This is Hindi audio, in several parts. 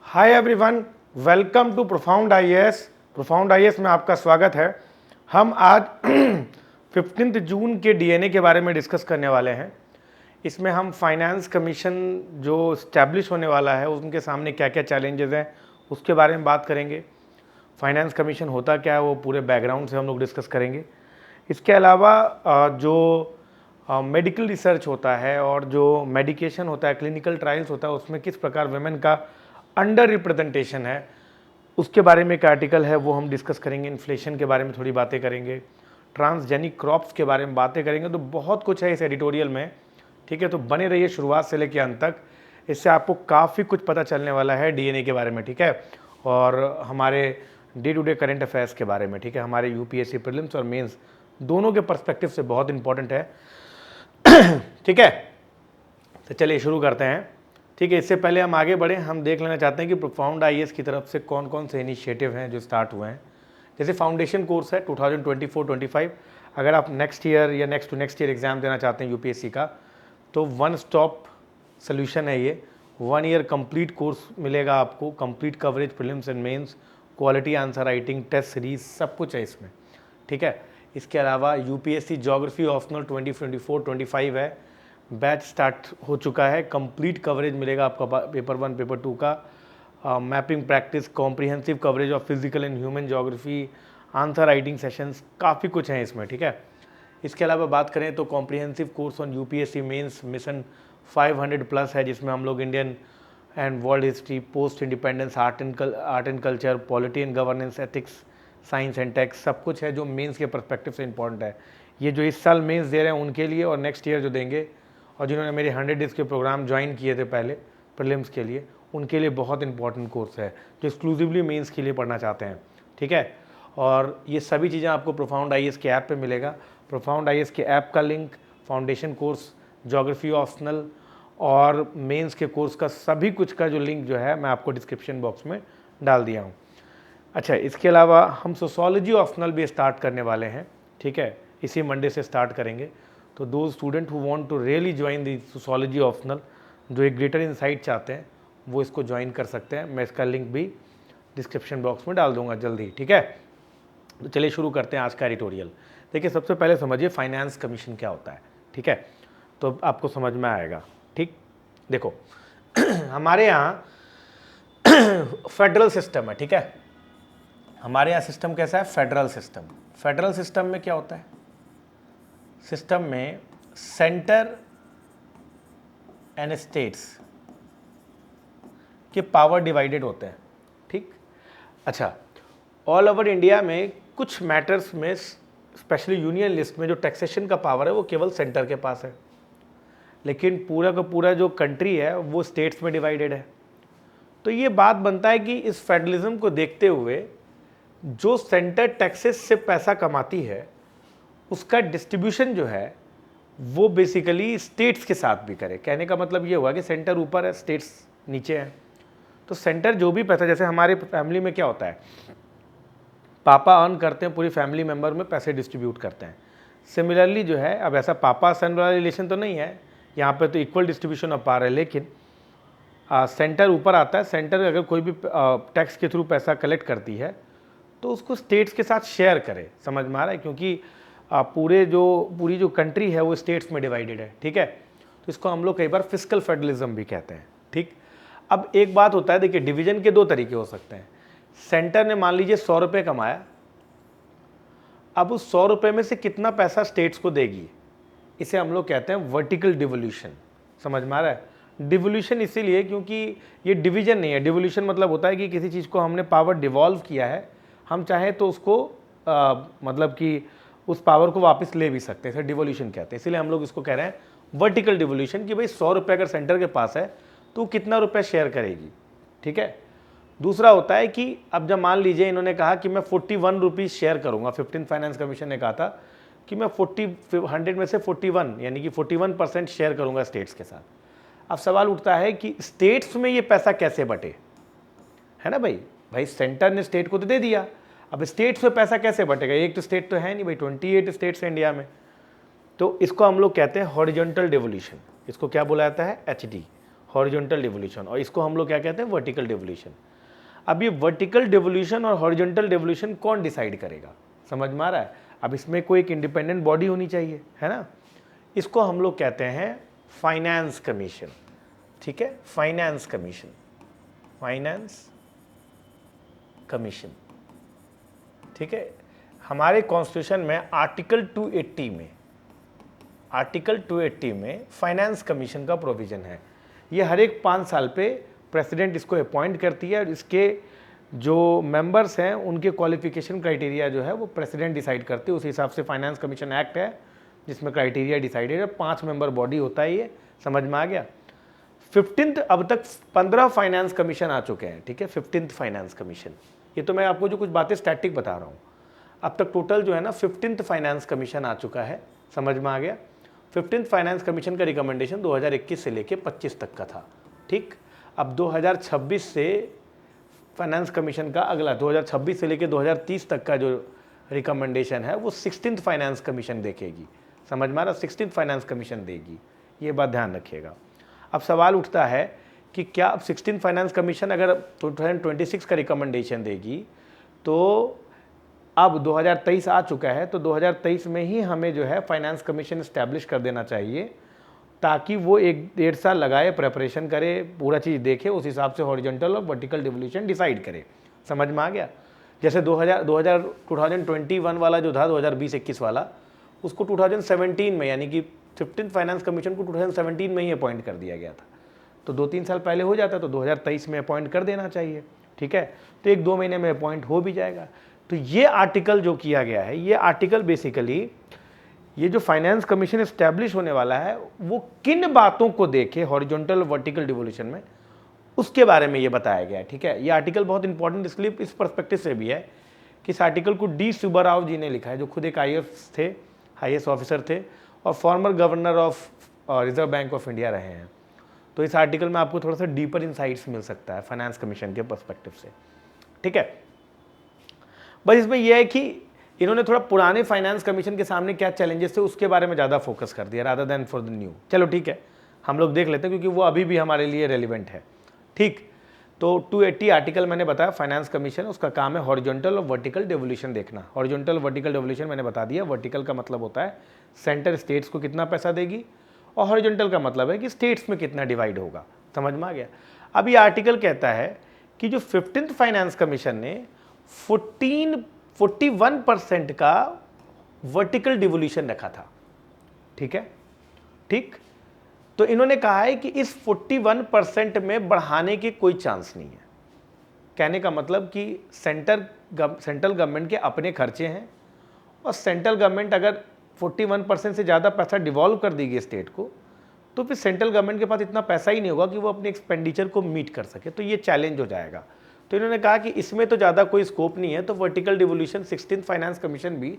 Hi everyone, welcome to Profound IAS. Profound IAS में आपका स्वागत है। हम आज 15 जून के डीएनए के बारे में डिस्कस करने वाले हैं। इसमें हम फाइनेंस कमीशन जो इस्टेब्लिश होने वाला है उनके सामने क्या क्या चैलेंजेस हैं उसके बारे में बात करेंगे। फाइनेंस कमीशन होता क्या है वो पूरे बैकग्राउंड से हम लोग डिस्कस करेंगे। इसके अलावा जो मेडिकल रिसर्च होता है और जो मेडिकेशन होता है, क्लिनिकल ट्रायल्स होता है, उसमें किस प्रकार वुमेन का अंडर रिप्रेजेंटेशन है उसके बारे में एक आर्टिकल है वो हम डिस्कस करेंगे। इन्फ्लेशन के बारे में थोड़ी बातें करेंगे, ट्रांसजेनिक क्रॉप्स के बारे में बातें करेंगे। तो बहुत कुछ है इस एडिटोरियल में, ठीक है। तो बने रहिए शुरुआत से लेकर अंत तक, इससे आपको काफ़ी कुछ पता चलने वाला है डीएनए के बारे में, ठीक है, और हमारे day to day current affairs के बारे में, ठीक है। हमारे यूपीएससी प्रीलिम्स और मेंस दोनों के पर्सपेक्टिव से बहुत इंपॉर्टेंट है, ठीक है। तो चलिए शुरू करते हैं, ठीक है। इससे पहले हम आगे बढ़ें, हम देख लेना चाहते हैं कि प्रोफाउंड आईएएस की तरफ से कौन कौन से इनिशिएटिव हैं जो स्टार्ट हुए हैं। जैसे फाउंडेशन कोर्स है 2024-25, अगर आप नेक्स्ट ईयर या next to next year exam देना चाहते हैं यूपीएससी का, तो वन स्टॉप सोल्यूशन है ये। 1 ईयर कंप्लीट कोर्स मिलेगा आपको, complete coverage prelims and mains, quality answer writing, test series, सब कुछ है इसमें, ठीक है। इसके अलावा यूपीएससी ज्योग्राफी ऑप्शनल 2024-25 है, बैच स्टार्ट हो चुका है। कंप्लीट कवरेज मिलेगा आपका पेपर 1 पेपर 2 का, mapping practice, comprehensive coverage of physical and human geography, answer writing sessions, काफ़ी कुछ है इसमें, ठीक है। इसके अलावा बात करें तो comprehensive course on UPSC mains mission 500 plus है, जिसमें हम लोग Indian and world history, post independence, art and culture, polity and governance, ethics, science and techs, सब कुछ है जो मेंस के पर्सपेक्टिव से इंपॉर्टेंट है। ये जो इस साल मेंस दे रहे हैं उनके लिए, और नेक्स्ट ईयर जो देंगे, और जिन्होंने मेरे 100 डेज़ के प्रोग्राम ज्वाइन किए थे पहले प्रीलिम्स के लिए, उनके लिए बहुत इंपॉर्टेंट कोर्स है जो एक्सक्लूसिवली मेंस के लिए पढ़ना चाहते हैं, ठीक है। और ये सभी चीज़ें आपको प्रोफाउंड आईएएस के ऐप पे मिलेगा। प्रोफाउंड आईएएस के ऐप का link, foundation course, geography optional और मेंस के कोर्स का सभी कुछ का जो लिंक जो है मैं आपको डिस्क्रिप्शन बॉक्स में डाल दिया हूँ। अच्छा, इसके अलावा हम सोशोलॉजी ऑप्शनल भी स्टार्ट करने वाले हैं, ठीक है, इसी मंडे से स्टार्ट करेंगे। तो दो student who want to really join the sociology optional, जो एक ग्रेटर इनसाइट चाहते हैं, वो इसको ज्वाइन कर सकते हैं। मैं इसका लिंक भी डिस्क्रिप्शन बॉक्स में डाल दूंगा जल्दी, ठीक है। तो चलिए शुरू करते हैं आज का एडिटोरियल। देखिए, सबसे पहले समझिए फाइनेंस कमीशन क्या होता है, ठीक है, तो आपको समझ में आएगा, ठीक। देखो हमारे यहाँ फेडरल सिस्टम है, ठीक है। हमारे यहाँ सिस्टम कैसा है? Federal system. फेडरल सिस्टम में क्या होता है? सिस्टम में सेंटर एंड स्टेट्स के पावर डिवाइडेड होते हैं, ठीक। अच्छा, ऑल ओवर इंडिया में कुछ मैटर्स में, स्पेशली यूनियन लिस्ट में, जो टैक्सेशन का पावर है वो केवल सेंटर के पास है, लेकिन पूरा का पूरा जो कंट्री है वो स्टेट्स में डिवाइडेड है। तो ये बात बनता है कि इस फेडरलिज्म को देखते हुए जो सेंटर टैक्सेस से पैसा कमाती है उसका डिस्ट्रीब्यूशन जो है वो बेसिकली स्टेट्स के साथ भी करे। कहने का मतलब ये हुआ कि सेंटर ऊपर है, स्टेट्स नीचे हैं। तो सेंटर जो भी पैसा, जैसे हमारे फैमिली में क्या होता है, पापा अर्न करते हैं, पूरी फैमिली मेम्बर में पैसे डिस्ट्रीब्यूट करते हैं। सिमिलरली जो है, अब ऐसा पापा सन वाला रिलेशन तो नहीं है यहाँ पे, तो इक्वल डिस्ट्रीब्यूशन ऑफ पावर है, लेकिन सेंटर ऊपर आता है। सेंटर अगर कोई भी टैक्स के थ्रू पैसा कलेक्ट करती है तो उसको स्टेट्स के साथ शेयर करे, समझ में आ रहा है, क्योंकि पूरी जो कंट्री है वो स्टेट्स में डिवाइडेड है, ठीक है। तो इसको हम लोग कई बार फिस्कल फेडरलिज्म भी कहते हैं, ठीक। अब एक बात होता है, देखिए, डिवीजन के दो तरीके हो सकते हैं। सेंटर ने मान लीजिए 100 रुपये कमाया, अब उस 100 रुपये में से कितना पैसा स्टेट्स को देगी, इसे हम लोग कहते हैं वर्टिकल डिवोल्यूशन। समझ में आ रहा है? डिवोल्यूशन इसीलिए क्योंकि ये डिवीजन नहीं है। डिवोल्यूशन मतलब होता है कि किसी चीज़ को हमने पावर डिवॉल्व किया है, हम चाहें तो उसको मतलब कि उस पावर को वापस ले भी सकते हैं, इसे डिवोल्यूशन कहते हैं। इसीलिए हम लोग इसको कह रहे हैं वर्टिकल डिवोल्यूशन, कि भाई 100 रुपये अगर सेंटर के पास है तो कितना रुपये शेयर करेगी, ठीक है। दूसरा होता है कि अब जब मान लीजिए इन्होंने कहा कि मैं 41 रुपीज़ शेयर करूंगा, 15 फाइनेंस कमीशन ने कहा था कि मैं 100 में से 41 यानी कि 41% शेयर करूंगा स्टेट्स के साथ। अब सवाल उठता है कि स्टेट्स में ये पैसा कैसे बटे, है ना भाई सेंटर ने स्टेट को तो दे दिया, अब स्टेट्स में पैसा कैसे बटेगा? एक तो स्टेट तो है नहीं भाई, 28 स्टेट्स हैं इंडिया में। तो इसको हम लोग कहते हैं हॉरिजॉन्टल डिवोल्यूशन। इसको क्या बोला जाता है? एचडी, हॉरिजॉन्टल डिवोल्यूशन, और इसको हम लोग क्या कहते हैं, वर्टिकल डिवोल्यूशन। अब ये वर्टिकल डिवोल्यूशन और हॉरिजॉन्टल डिवोल्यूशन कौन डिसाइड करेगा, समझ में आ रहा है? अब इसमें कोई एक इंडिपेंडेंट बॉडी होनी चाहिए, है ना। इसको हम लोग कहते हैं फाइनेंस कमीशन, ठीक है, फाइनेंस कमीशन, फाइनेंस कमीशन, ठीक है। हमारे कॉन्स्टिट्यूशन में आर्टिकल 280 में फाइनेंस कमीशन का प्रोविजन है। ये हर एक 5 साल पे प्रेसिडेंट इसको अपॉइंट करती है, और इसके जो मेंबर्स हैं उनके क्वालिफिकेशन क्राइटेरिया जो है वो प्रेसिडेंट डिसाइड करते हैं। उस हिसाब से फाइनेंस कमीशन एक्ट है जिसमें क्राइटेरिया डिसाइडेड है। 5 मेंबर बॉडी होता है, ये समझ में आ गया। 15th, अब तक 15 फाइनेंस कमीशन आ चुके हैं, ठीक है, 15th फाइनेंस कमीशन। ये तो मैं आपको जो कुछ बातें स्टैटिक बता रहा हूँ। अब तक टोटल जो है ना 15th फाइनेंस कमीशन आ चुका है, समझ में आ गया। 15th फाइनेंस कमीशन का रिकमेंडेशन 2021 से लेके 25 तक का था, ठीक। अब 2026 से फाइनेंस कमीशन का अगला 2026 से लेके 2030 तक का जो रिकमेंडेशन है वो 16th फाइनेंस कमीशन देखेगी, समझ में आ रहा, 16th फाइनेंस कमीशन देगी, ये बात ध्यान रखिएगा। अब सवाल उठता है कि क्या अब 16th फाइनेंस कमीशन अगर 2026 का रिकमेंडेशन देगी तो अब 2023 आ चुका है, तो 2023 में ही हमें जो है फाइनेंस कमीशन इस्टेब्लिश कर देना चाहिए, ताकि वो 1-1.5 साल लगाए, प्रेपरेशन करे, पूरा चीज़ देखे, उस हिसाब से हॉरिजॉन्टल और वर्टिकल डिवोल्यूशन डिसाइड करे, समझ में आ गया। जैसे 2021 वाला जो था 2020-21 वाला, उसको 2017 में, यानी कि 15th फाइनेंस कमीशन को 2017 में ही अपॉइंट कर दिया गया था, तो 2-3 साल पहले हो जाता, तो 2023 में अपॉइंट कर देना चाहिए, ठीक है। तो 1-2 महीने में अपॉइंट हो भी जाएगा। तो ये आर्टिकल जो किया गया है, ये आर्टिकल बेसिकली ये जो फाइनेंस कमीशन इस्टेब्लिश होने वाला है वो किन बातों को देखे हॉरिजॉन्टल वर्टिकल डिवोल्यूशन में, उसके बारे में ये बताया गया है, ठीक है। ये आर्टिकल बहुत इंपॉर्टेंट इसलिए इस पर्सपेक्टिव से भी है कि इस आर्टिकल को डी सुब्बाराव जी ने लिखा है, जो खुद एक IAS थे, IAS ऑफिसर थे और former governor of reserve bank of India रहे हैं। तो इस आर्टिकल में आपको थोड़ा सा डीपर इंसाइट्स मिल सकता है फाइनेंस कमीशन के पर्सपेक्टिव से, ठीक है। बस इसमें यह है कि इन्होंने थोड़ा पुराने फाइनेंस कमीशन के सामने क्या चैलेंजेस थे उसके बारे में ज़्यादा फोकस कर दिया rather than for the new. चलो ठीक है, हम लोग देख लेते हैं क्योंकि वो अभी भी हमारे लिए रेलिवेंट है, ठीक। तो 280 आर्टिकल मैंने बताया फाइनेंस कमीशन, उसका काम है हॉरिजॉन्टल और वर्टिकल डिवोल्यूशन देखना। हॉरिजॉन्टल वर्टिकल डिवोल्यूशन मैंने बता दिया। वर्टिकल का मतलब होता है सेंटर स्टेट्स को कितना पैसा देगी, और हॉरिजॉन्टल का मतलब है कि स्टेट्स में कितना डिवाइड होगा, समझ में आ गया। अब ये आर्टिकल कहता है कि जो 15th फाइनेंस कमीशन ने 41% का वर्टिकल डिवोल्यूशन रखा था, ठीक है, ठीक। तो इन्होंने कहा है कि इस 41% में बढ़ाने की कोई चांस नहीं है। कहने का मतलब कि सेंट्रल गवर्नमेंट के अपने खर्चे हैं, और सेंट्रल गवर्नमेंट अगर 41% से ज़्यादा पैसा डिवॉल्व कर देगी स्टेट को, तो फिर सेंट्रल गवर्नमेंट के पास इतना पैसा ही नहीं होगा कि वो अपने एक्सपेंडिचर को मीट कर सके, तो ये चैलेंज हो जाएगा। तो इन्होंने कहा कि इसमें तो ज़्यादा कोई स्कोप नहीं है, तो vertical devolution 16th finance commission भी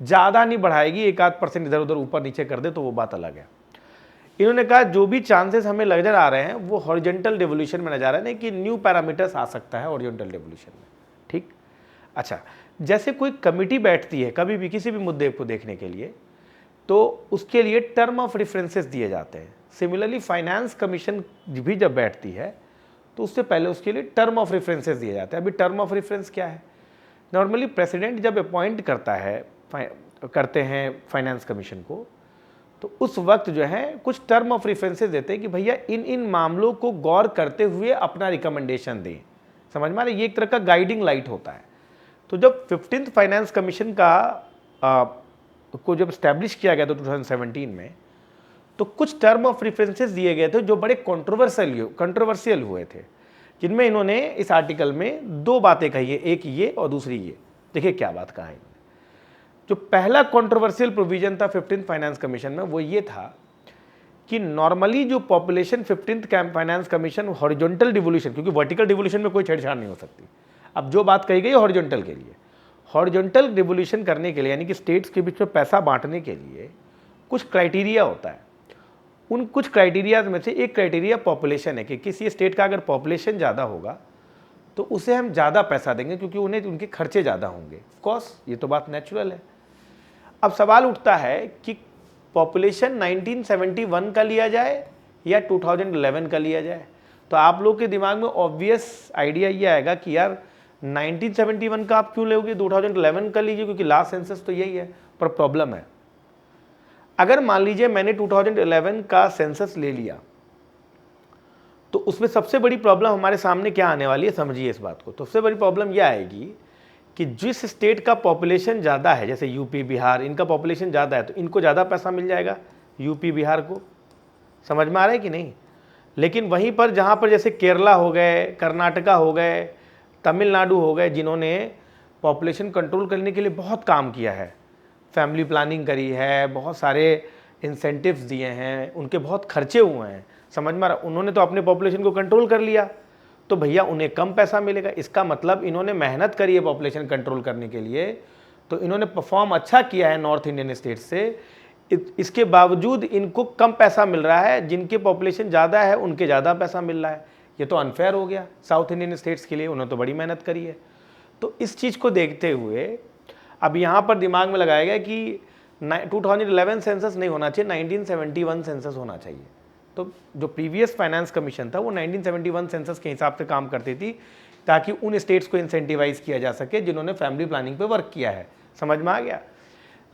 ज़्यादा नहीं बढ़ाएगी, 1-8% इधर उधर ऊपर नीचे कर दे तो वो बात अलग है। इन्होंने कहा जो भी चांसेस हमें नजर आ रहे हैं वो हॉरिजॉन्टल डिवोल्यूशन में नजर आ रहे हैं, कि न्यू पैरामीटर्स आ सकता है हॉरिजॉन्टल डिवोल्यूशन में, ठीक। अच्छा, जैसे कोई कमिटी बैठती है कभी भी किसी भी मुद्दे को देखने के लिए, तो उसके लिए टर्म ऑफ रेफरेंसेस दिए जाते हैं। सिमिलरली फाइनेंस कमीशन भी जब बैठती है तो उससे पहले उसके लिए टर्म ऑफ रेफरेंसेस दिए जाते हैं। अभी टर्म ऑफ रेफरेंस क्या है? नॉर्मली प्रेसिडेंट जब अपॉइंट करते हैं फाइनेंस कमीशन को, तो उस वक्त जो है कुछ टर्म ऑफ रेफरेंसेस देते हैं कि भैया इन मामलों को गौर करते हुए अपना रिकमेंडेशन दें, समझ में आ रहा है? ये एक तरह का गाइडिंग लाइट होता है। तो जब 15th फाइनेंस कमीशन को जब स्टैब्लिश किया गया था 2017 में, तो कुछ टर्म ऑफ रेफरेंसेस दिए गए थे जो बड़े कंट्रोवर्शियल हुए थे, जिनमें इन्होंने इस आर्टिकल में 2 बातें कही है, एक ये और दूसरी ये। देखिए क्या बात कहा है इन्होंने। जो पहला कंट्रोवर्शियल प्रोविजन था 15th फाइनेंस कमीशन में, वो ये था कि नॉर्मली जो population 15th finance commission horizontal devolution, क्योंकि वर्टिकल डिवोल्यूशन में कोई छेड़छाड़ नहीं हो सकती। अब जो बात कही गई हॉरिजॉन्टल के लिए, हॉरिजॉन्टल डिवोल्यूशन करने के लिए यानी कि स्टेट्स के बीच में पैसा बांटने के लिए कुछ क्राइटेरिया होता है। उन कुछ क्राइटेरियाज में से एक क्राइटेरिया पॉपुलेशन है कि किसी स्टेट का अगर पॉपुलेशन ज़्यादा होगा तो उसे हम ज़्यादा पैसा देंगे, क्योंकि उन्हें उनके खर्चे ज़्यादा होंगे। ऑफ कोर्स ये तो बात नेचुरल है। अब सवाल उठता है कि पॉपुलेशन 1971 का लिया जाए या 2011 का लिया जाए। तो आप लोग के दिमाग में ऑब्वियस आइडिया ये आएगा कि यार 1971 का आप क्यों लोगे, 2011 का लीजिए, क्योंकि लास्ट सेंसस तो यही है। पर प्रॉब्लम है, अगर मान लीजिए मैंने 2011 का सेंसस ले लिया तो उसमें सबसे बड़ी प्रॉब्लम हमारे सामने क्या आने वाली है, समझिए इस बात को। तो सबसे बड़ी प्रॉब्लम यह आएगी कि जिस स्टेट का पॉपुलेशन ज़्यादा है, जैसे यूपी बिहार, इनका पॉपुलेशन ज़्यादा है तो इनको ज़्यादा पैसा मिल जाएगा यूपी बिहार को, समझ में आ रहा है कि नहीं। लेकिन वहीं पर जहाँ पर जैसे केरला हो गए, कर्नाटका हो गए, तमिलनाडु हो गए, जिन्होंने पॉपुलेशन कंट्रोल करने के लिए बहुत काम किया है, फैमिली प्लानिंग करी है, बहुत सारे इंसेंटिव्स दिए हैं, उनके बहुत खर्चे हुए हैं, समझ में आ रहा, उन्होंने तो अपने पॉपुलेशन को कंट्रोल कर लिया, तो भैया उन्हें कम पैसा मिलेगा। इसका मतलब इन्होंने मेहनत करी है पॉपुलेशन कंट्रोल करने के लिए, तो इन्होंने परफॉर्म अच्छा किया है नॉर्थ इंडियन स्टेट से, इसके बावजूद इनको कम पैसा मिल रहा है, जिनके पॉपुलेशन ज़्यादा है उनके ज़्यादा पैसा मिल रहा है। ये तो अनफेयर हो गया साउथ इंडियन स्टेट्स के लिए, उन्होंने तो बड़ी मेहनत करी है। तो इस चीज़ को देखते हुए अब यहाँ पर दिमाग में लगाया गया कि 2011 सेंसस नहीं होना चाहिए, 1971 सेंसस होना चाहिए। तो जो प्रीवियस फाइनेंस कमीशन था वो 1971 सेंसस के हिसाब से काम करती थी, ताकि उन स्टेट्स को इंसेंटिवाइज किया जा सके जिन्होंने फैमिली प्लानिंग पे वर्क किया है, समझ में आ गया।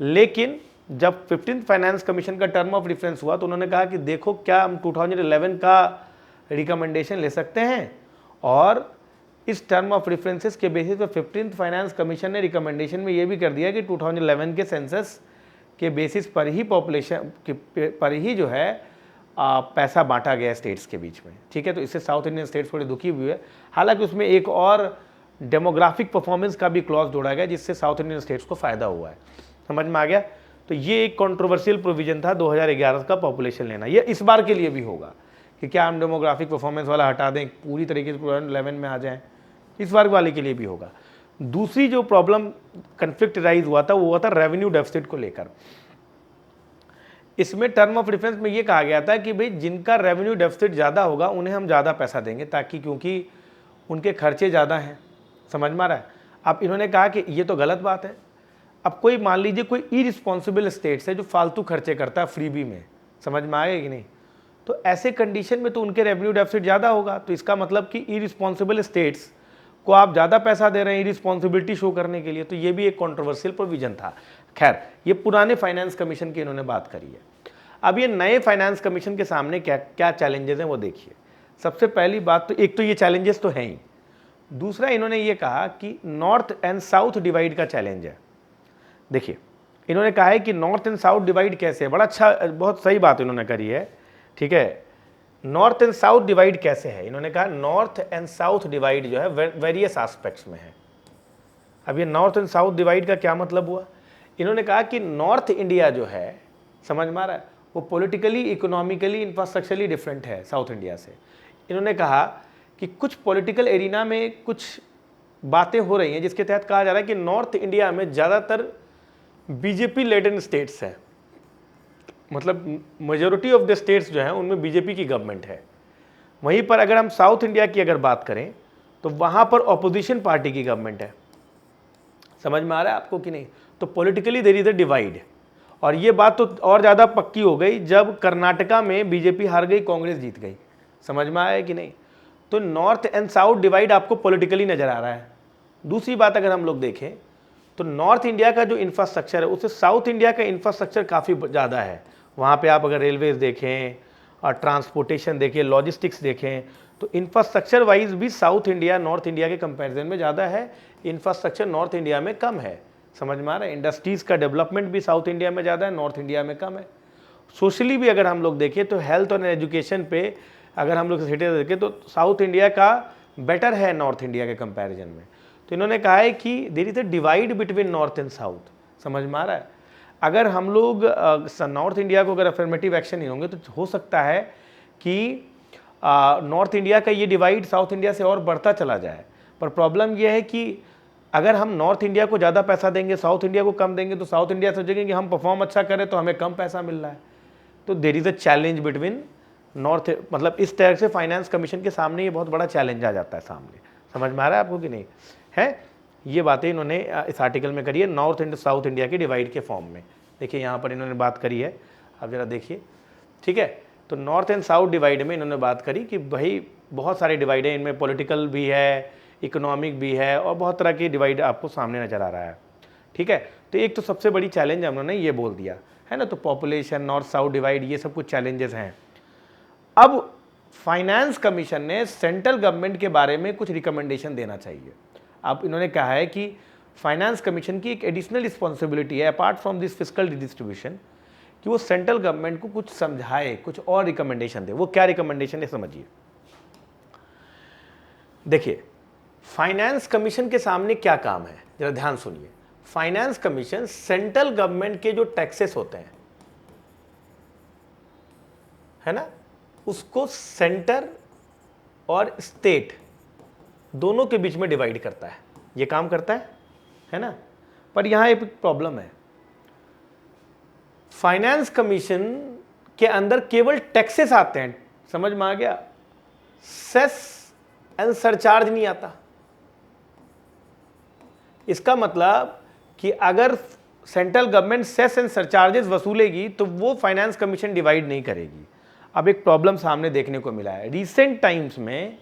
लेकिन जब 15th फाइनेंस कमीशन का टर्म ऑफ रेफरेंस हुआ तो उन्होंने कहा कि देखो क्या हम 2011 का रिकमेंडेशन ले सकते हैं, और इस टर्म ऑफ रेफरेंसेस के बेसिस पे 15th फाइनेंस कमीशन ने रिकमेंडेशन में ये भी कर दिया कि 2011 के सेंसस के बेसिस पर ही पॉपुलेशन पर ही जो है पैसा बांटा गया स्टेट्स के बीच में, ठीक है। तो इससे साउथ इंडियन स्टेट्स थोड़ी दुखी हुई है। हालांकि उसमें एक और डेमोग्राफिक परफॉर्मेंस का भी क्लॉज जोड़ा गया जिससे साउथ इंडियन स्टेट्स को फायदा हुआ है, समझ में आ गया। तो ये एक कंट्रोवर्शियल प्रोविजन था 2011 का पॉपुलेशन लेना। ये इस बार के लिए भी होगा कि क्या हम डेमोग्राफिक परफॉर्मेंस वाला हटा दें, पूरी तरीके से 2011 में आ जाएं, इस बार वाले के लिए भी होगा। दूसरी जो प्रॉब्लम कन्फ्लिक्ट राइज हुआ था वो हुआ था रेवेन्यू डेफिसिट को लेकर। इसमें टर्म ऑफ रेफरेंस में ये कहा गया था कि भाई जिनका रेवेन्यू डेफिसिट ज़्यादा होगा उन्हें हम ज़्यादा पैसा देंगे, ताकि क्योंकि उनके खर्चे ज़्यादा हैं, समझ में आ रहा है। अब इन्होंने कहा कि ये तो गलत बात है। अब कोई मान लीजिए कोई इरिस्पॉन्सिबल स्टेट्स है जो फालतू खर्चे करता है फ्रीबी में, समझ में आएगा कि नहीं। तो ऐसे कंडीशन में तो उनके रेवेन्यू डेफिसिट ज़्यादा होगा। तो इसका मतलब कि इरिस्पॉन्सिबल स्टेट्स को आप ज़्यादा पैसा दे रहे हैं इरिस्पॉन्सिबिलिटी शो करने के लिए। तो ये भी एक कंट्रोवर्शियल प्रोविजन था। खैर, ये पुराने फाइनेंस कमीशन की इन्होंने बात करी है। अब ये नए फाइनेंस कमीशन के सामने क्या क्या चैलेंजेस हैं वो देखिए। सबसे पहली बात तो एक तो ये चैलेंजेस तो हैं ही, दूसरा इन्होंने ये कहा कि नॉर्थ एंड साउथ डिवाइड का चैलेंज है। देखिए, इन्होंने कहा है कि नॉर्थ एंड साउथ डिवाइड कैसे है, बड़ा अच्छा, बहुत सही बात इन्होंने करी है, ठीक है। नॉर्थ एंड साउथ डिवाइड कैसे है, इन्होंने कहा नॉर्थ एंड साउथ डिवाइड जो है वेरियस एस्पेक्ट्स में है। अब ये नॉर्थ एंड साउथ डिवाइड का क्या मतलब हुआ, इन्होंने कहा कि नॉर्थ इंडिया जो है, समझ में आ रहा है, वो पॉलिटिकली, इकोनॉमिकली, इंफ्रास्ट्रक्चरली डिफरेंट है साउथ इंडिया से। इन्होंने कहा कि कुछ पॉलिटिकल एरिना में कुछ बातें हो रही हैं जिसके तहत कहा जा रहा है कि नॉर्थ इंडिया में ज़्यादातर बीजेपी लेडन स्टेट्स हैं, मतलब मेजोरिटी ऑफ द स्टेट्स जो हैं उनमें बीजेपी की गवर्नमेंट है। वहीं पर अगर हम साउथ इंडिया की अगर बात करें तो वहाँ पर ऑपोजिशन पार्टी की गवर्नमेंट है, समझ में आ रहा है आपको कि नहीं। तो politically there is a divide, और ये बात तो और ज़्यादा पक्की हो गई जब कर्नाटका में बीजेपी हार गई, कांग्रेस जीत गई, समझ में आया कि नहीं। तो नॉर्थ एंड साउथ डिवाइड आपको पॉलिटिकली नज़र आ रहा है। दूसरी बात अगर हम लोग देखें तो नॉर्थ इंडिया का जो इंफ्रास्ट्रक्चर है उससे साउथ इंडिया का इंफ्रास्ट्रक्चर काफ़ी ज़्यादा है। वहाँ पे आप अगर रेलवेज देखें और ट्रांसपोर्टेशन देखें, लॉजिस्टिक्स देखें, तो इंफ्रास्ट्रक्चर वाइज भी साउथ इंडिया नॉर्थ इंडिया के कंपैरिजन में ज़्यादा है, इंफ्रास्ट्रक्चर नॉर्थ इंडिया में कम है, समझ में आ रहा है। इंडस्ट्रीज़ का डेवलपमेंट भी साउथ इंडिया में ज़्यादा है, नॉर्थ इंडिया में कम है। सोशली भी अगर हम लोग देखें तो हेल्थ और एजुकेशन पे अगर हम लोग स्टेटस देखें तो साउथ इंडिया का बेटर है नॉर्थ इंडिया के कंपैरिजन में। तो इन्होंने कहा है कि there is a divide between North and South, समझ में आ रहा है। अगर हम लोग नॉर्थ इंडिया को अगर अफर्मेटिव एक्शन नहीं होंगे तो हो सकता है कि नॉर्थ इंडिया का ये डिवाइड साउथ इंडिया से और बढ़ता चला जाए। पर प्रॉब्लम ये है कि अगर हम नॉर्थ इंडिया को ज़्यादा पैसा देंगे, साउथ इंडिया को कम देंगे, तो साउथ इंडिया सोचेंगे कि हम परफॉर्म अच्छा करें तो हमें कम पैसा मिल रहा है। तो there is a challenge between North, मतलब इस तरह से फाइनेंस कमीशन के सामने ये बहुत बड़ा चैलेंज आ जाता है सामने, समझ में आ रहा है आपको कि नहीं है। ये बातें इन्होंने इस आर्टिकल में करी है नॉर्थ एंड साउथ इंडिया के डिवाइड के फॉर्म में। देखिए यहाँ पर इन्होंने बात करी है, अब जरा देखिए, ठीक है। तो नॉर्थ एंड साउथ डिवाइड में इन्होंने बात करी कि भाई बहुत सारे डिवाइड है, इनमें पॉलिटिकल भी है, इकोनॉमिक भी है और बहुत तरह की डिवाइड आपको सामने नज़र आ रहा है। ठीक है, तो एक तो सबसे बड़ी चैलेंज उन्होंने ये बोल दिया है ना, तो पॉपुलेशन, नॉर्थ साउथ डिवाइड, ये सब कुछ चैलेंजेस हैं। अब फाइनेंस कमीशन ने सेंट्रल गवर्नमेंट के बारे में कुछ रिकमेंडेशन देना चाहिए। अब इन्होंने कहा है कि फाइनेंस कमीशन की एक एडिशनल रिस्पॉन्सिबिलिटी है apart from this fiscal distribution, कि वो सेंट्रल गवर्नमेंट को कुछ समझाए, कुछ और रिकमेंडेशन दे। वो क्या रिकमेंडेशन है समझिए। देखिए, फाइनेंस कमीशन के सामने क्या काम है, जरा ध्यान सुनिए। फाइनेंस कमीशन सेंट्रल गवर्नमेंट के जो टैक्सेस होते हैं, है ना, उसको सेंटर और स्टेट दोनों के बीच में डिवाइड करता है, ये काम करता है ना। पर यहां एक प्रॉब्लम है, फाइनेंस कमीशन के अंदर केवल टैक्सेस आते हैं, समझ में आ गया, सेस एंड सरचार्ज नहीं आता। इसका मतलब कि अगर central government cess and surcharges वसूलेगी तो वो फाइनेंस कमीशन डिवाइड नहीं करेगी। अब एक प्रॉब्लम सामने देखने को मिला है रिसेंट टाइम्स में।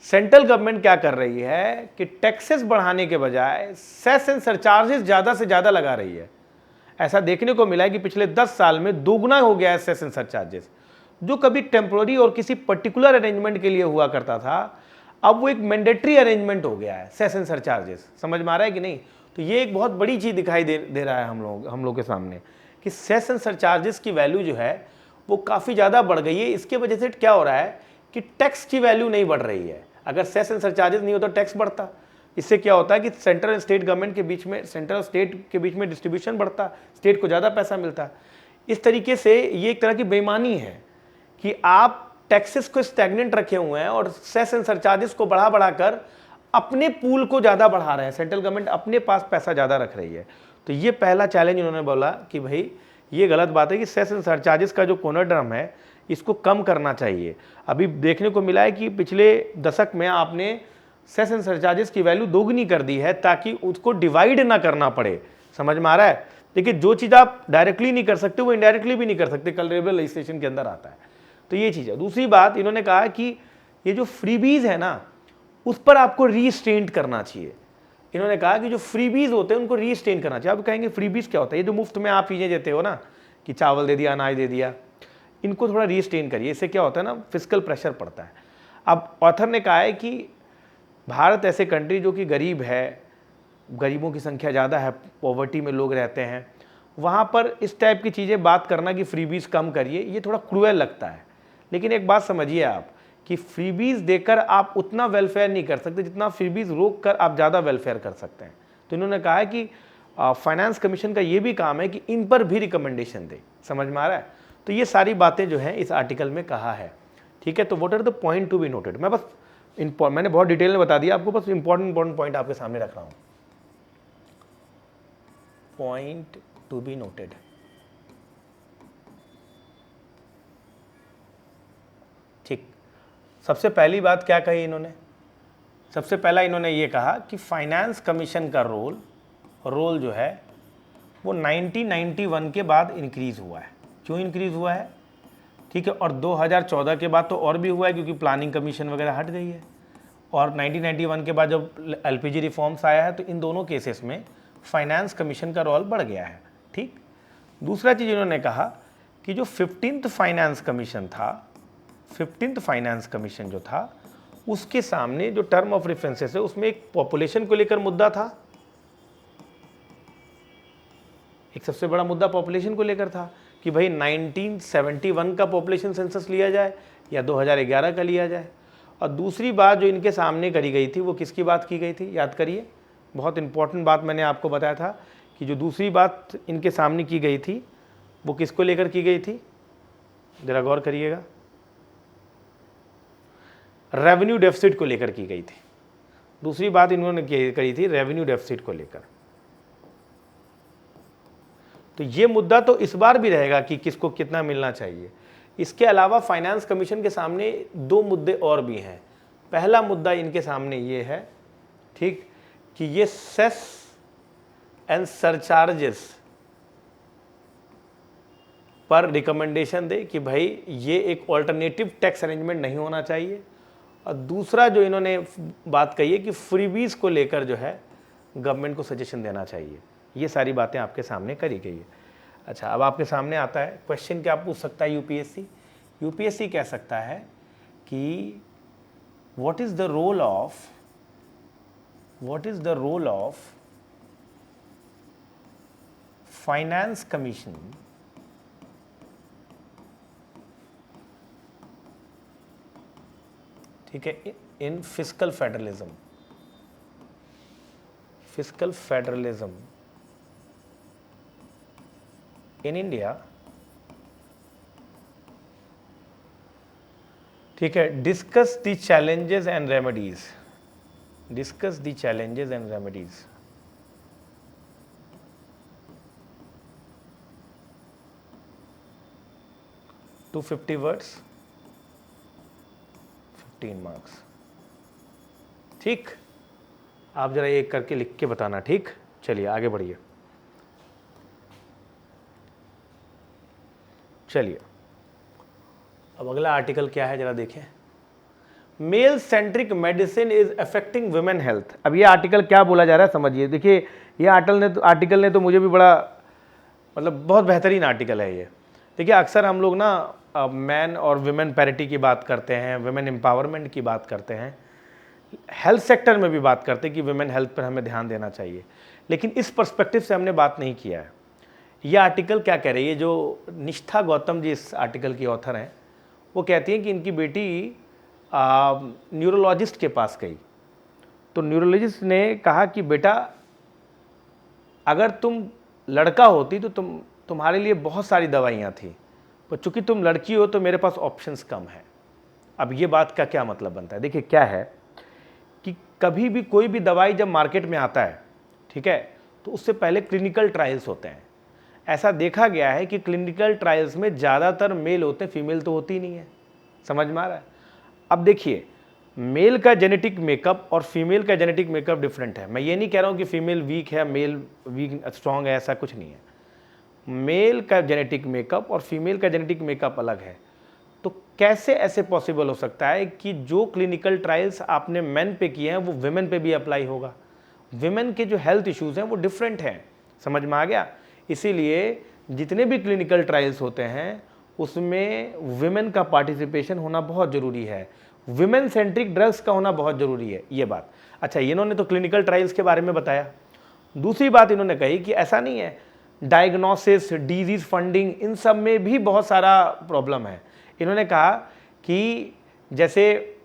सेंट्रल गवर्नमेंट क्या कर रही है कि टैक्सेस बढ़ाने के बजाय सेस एंड सरचार्जेस ज़्यादा से ज़्यादा लगा रही है। ऐसा देखने को मिला है कि पिछले 10 साल में दोगुना हो गया है सेस एंड सरचार्जेस। जो कभी टेम्पोररी और किसी पर्टिकुलर अरेंजमेंट के लिए हुआ करता था, अब वो एक मैंडेटरी अरेंजमेंट हो गया है, सेस एंड सरचार्जेस। समझ में आ रहा है कि नहीं? तो ये एक बहुत बड़ी चीज़ दिखाई दे रहा है हम लोग के सामने कि सेस एंड सरचार्जेस की वैल्यू जो है वो काफ़ी ज़्यादा बढ़ गई है। इसके वजह से क्या हो रहा है कि टैक्स की वैल्यू नहीं बढ़ रही है। अगर सेस एंड सरचार्जेस नहीं होता तो टैक्स बढ़ता। इससे क्या होता है कि सेंट्रल एंड स्टेट गवर्नमेंट के बीच में, सेंट्रल और स्टेट के बीच में डिस्ट्रीब्यूशन बढ़ता, स्टेट को ज़्यादा पैसा मिलता। इस तरीके से ये एक तरह की बेईमानी है कि आप टैक्सेस को स्टैग्नेंट रखे हुए हैं और सेस एंड सरचार्जेस को बढ़ा बढ़ाकर अपने पूल को ज़्यादा बढ़ा रहे हैं। सेंट्रल गवर्नमेंट अपने पास पैसा ज़्यादा रख रही है। तो ये पहला चैलेंज उन्होंने बोला कि भाई ये गलत बात है कि सेस एंड सरचार्जेस का जो कोनोड्रम है इसको कम करना चाहिए। अभी देखने को मिला है कि पिछले दशक में आपने सेस एंड सरचार्जेस की वैल्यू दोगुनी कर दी है ताकि उसको डिवाइड ना करना पड़े। समझ में आ रहा है? देखिए, जो चीज़ आप डायरेक्टली नहीं कर सकते वो इनडायरेक्टली भी नहीं कर सकते, कलरेबल लेजिस्लेशन के अंदर आता है। तो ये चीज़ है। दूसरी बात इन्होंने कहा कि ये जो फ्रीबीज है ना, उस पर आपको रीस्टेंट करना चाहिए। इन्होंने कहा कि जो फ्रीबीज होते हैं उनको रीस्टेंट करना चाहिए। आप कहेंगे फ्रीबीज क्या होता है? ये जो मुफ्त में आप चीज़ें देते हो ना, कि चावल दे दिया, अनाज दे दिया, इनको थोड़ा रीस्टेन करिए। इससे क्या होता है ना, फिजिकल प्रेशर पड़ता है। अब ऑथर ने कहा है कि भारत ऐसे कंट्री जो कि गरीब है, गरीबों की संख्या ज़्यादा है, पॉवर्टी में लोग रहते हैं, वहाँ पर इस टाइप की चीज़ें बात करना कि फ्रीबीज कम करिए, ये थोड़ा क्रूएल लगता है। लेकिन एक बात समझिए आप कि फ्रीबीज देकर आप उतना वेलफेयर नहीं कर सकते जितना फ्रीबीज रोक कर आप ज़्यादा वेलफेयर कर सकते हैं। तो इन्होंने कहा है कि फाइनेंस कमीशन का ये भी काम है कि इन पर भी रिकमेंडेशन दे। समझ में आ रहा है? तो ये सारी बातें जो हैं इस आर्टिकल में कहा है। ठीक है, तो what are the point to be noted? मैंने बहुत डिटेल में बता दिया आपको, बस इंपॉर्टेंट पॉइंट आपके सामने रख रहा हूँ। पॉइंट टू बी नोटेड, ठीक। सबसे पहली बात क्या कही इन्होंने? सबसे पहला इन्होंने ये कहा कि फाइनेंस कमीशन का रोल जो है वो 1991 के बाद इंक्रीज़ हुआ है। क्यों इंक्रीज़ हुआ है? ठीक है, और 2014 के बाद तो और भी हुआ है क्योंकि प्लानिंग कमीशन वगैरह हट गई है, और 1991 के बाद जब एलपीजी रिफॉर्म्स आया है तो इन दोनों केसेस में फाइनेंस कमीशन का रोल बढ़ गया है। ठीक। दूसरा चीज़ इन्होंने कहा कि जो 15th फाइनेंस कमीशन था, 15th फाइनेंस कमीशन जो था, उसके सामने जो टर्म ऑफ रेफरेंसेस है उसमें एक पॉपुलेशन को लेकर मुद्दा था। एक सबसे बड़ा मुद्दा पॉपुलेशन को लेकर था कि भाई 1971 का पॉपुलेशन सेंसस लिया जाए या 2011 का लिया जाए। और दूसरी बात जो इनके सामने करी गई थी वो किसकी बात की गई थी? याद करिए, बहुत इंपॉर्टेंट बात मैंने आपको बताया था कि जो दूसरी बात इनके सामने की गई थी वो किसको लेकर की गई थी? जरा गौर करिएगा, रेवेन्यू डेफिसिट को लेकर की गई थी। दूसरी बात इन्होंने करी थी रेवेन्यू डेफिसिट को लेकर। तो ये मुद्दा तो इस बार भी रहेगा कि किसको कितना मिलना चाहिए। इसके अलावा फाइनेंस कमीशन के सामने दो मुद्दे और भी हैं। पहला मुद्दा इनके सामने ये है, ठीक, कि ये सेस एंड सरचार्जेस पर रिकमेंडेशन दे कि भाई ये एक ऑल्टरनेटिव टैक्स अरेंजमेंट नहीं होना चाहिए। और दूसरा जो इन्होंने बात कही है कि फ्रीबीज को लेकर जो है गवर्नमेंट को सजेशन देना चाहिए। ये सारी बातें आपके सामने करी गई है। अच्छा, अब आपके सामने आता है क्वेश्चन, क्या पूछ सकता है यूपीएससी? यूपीएससी कह सकता है कि what is the role of Finance Commission ठीक है in fiscal federalism in India. ठीक है, discuss the challenges and remedies to 50 words 15 marks. ठीक, आप जरा एक करके लिख के बताना। ठीक, चलिए आगे बढ़िए। चलिए अब अगला आर्टिकल क्या है जरा देखें। Male centric medicine is affecting women health. अब ये आर्टिकल क्या बोला जा रहा है समझिए। देखिए ये आर्टिकल ने तो मुझे भी बड़ा मतलब बहुत बेहतरीन आर्टिकल है ये। देखिए अक्सर हम लोग ना मैन और वुमेन पैरिटी की बात करते हैं, वुमेन एम्पावरमेंट की बात करते हैं, हेल्थ सेक्टर में भी बात करते हैं कि वुमेन हेल्थ पर हमें ध्यान देना चाहिए, लेकिन इस पर्सपेक्टिव से हमने बात नहीं किया है। ये आर्टिकल क्या कह रही है, जो निष्ठा गौतम जी इस आर्टिकल की ऑथर हैं, वो कहती हैं कि इनकी बेटी न्यूरोलॉजिस्ट के पास गई, तो न्यूरोलॉजिस्ट ने कहा कि बेटा अगर तुम लड़का होती तो तुम्हारे लिए बहुत सारी दवाइयाँ थी, पर चूंकि तुम लड़की हो तो मेरे पास ऑप्शंस कम है। अब ये बात का क्या मतलब बनता है? देखिए क्या है कि कभी भी कोई भी दवाई जब मार्केट में आता है, ठीक है, तो उससे पहले क्लिनिकल ट्रायल्स होते हैं। ऐसा देखा गया है कि क्लिनिकल ट्रायल्स में ज़्यादातर मेल होते हैं, फीमेल तो होती नहीं है। समझ में आ रहा है? अब देखिए मेल का जेनेटिक मेकअप और फीमेल का जेनेटिक मेकअप डिफरेंट है। मैं ये नहीं कह रहा हूँ कि फीमेल वीक है, मेल वीक स्ट्रॉन्ग है, ऐसा कुछ नहीं है। मेल का जेनेटिक मेकअप और फीमेल का जेनेटिक मेकअप अलग है। तो कैसे ऐसे पॉसिबल हो सकता है कि जो क्लिनिकल ट्रायल्स आपने मेन पे किए हैं वो विमेन पे भी अप्लाई होगा? विमेन के जो हेल्थ इश्यूज़ हैं वो डिफरेंट हैं। समझ में आ गया? इसीलिए जितने भी क्लिनिकल ट्रायल्स होते हैं उसमें विमेन का पार्टिसिपेशन होना बहुत ज़रूरी है, विमेन सेंट्रिक ड्रग्स का होना बहुत ज़रूरी है। ये बात अच्छा, इन्होंने तो क्लिनिकल ट्रायल्स के बारे में बताया। दूसरी बात इन्होंने कही कि ऐसा नहीं है, डायग्नोसिस, डिजीज़ फंडिंग, इन सब में भी बहुत सारा प्रॉब्लम है। इन्होंने कहा कि जैसे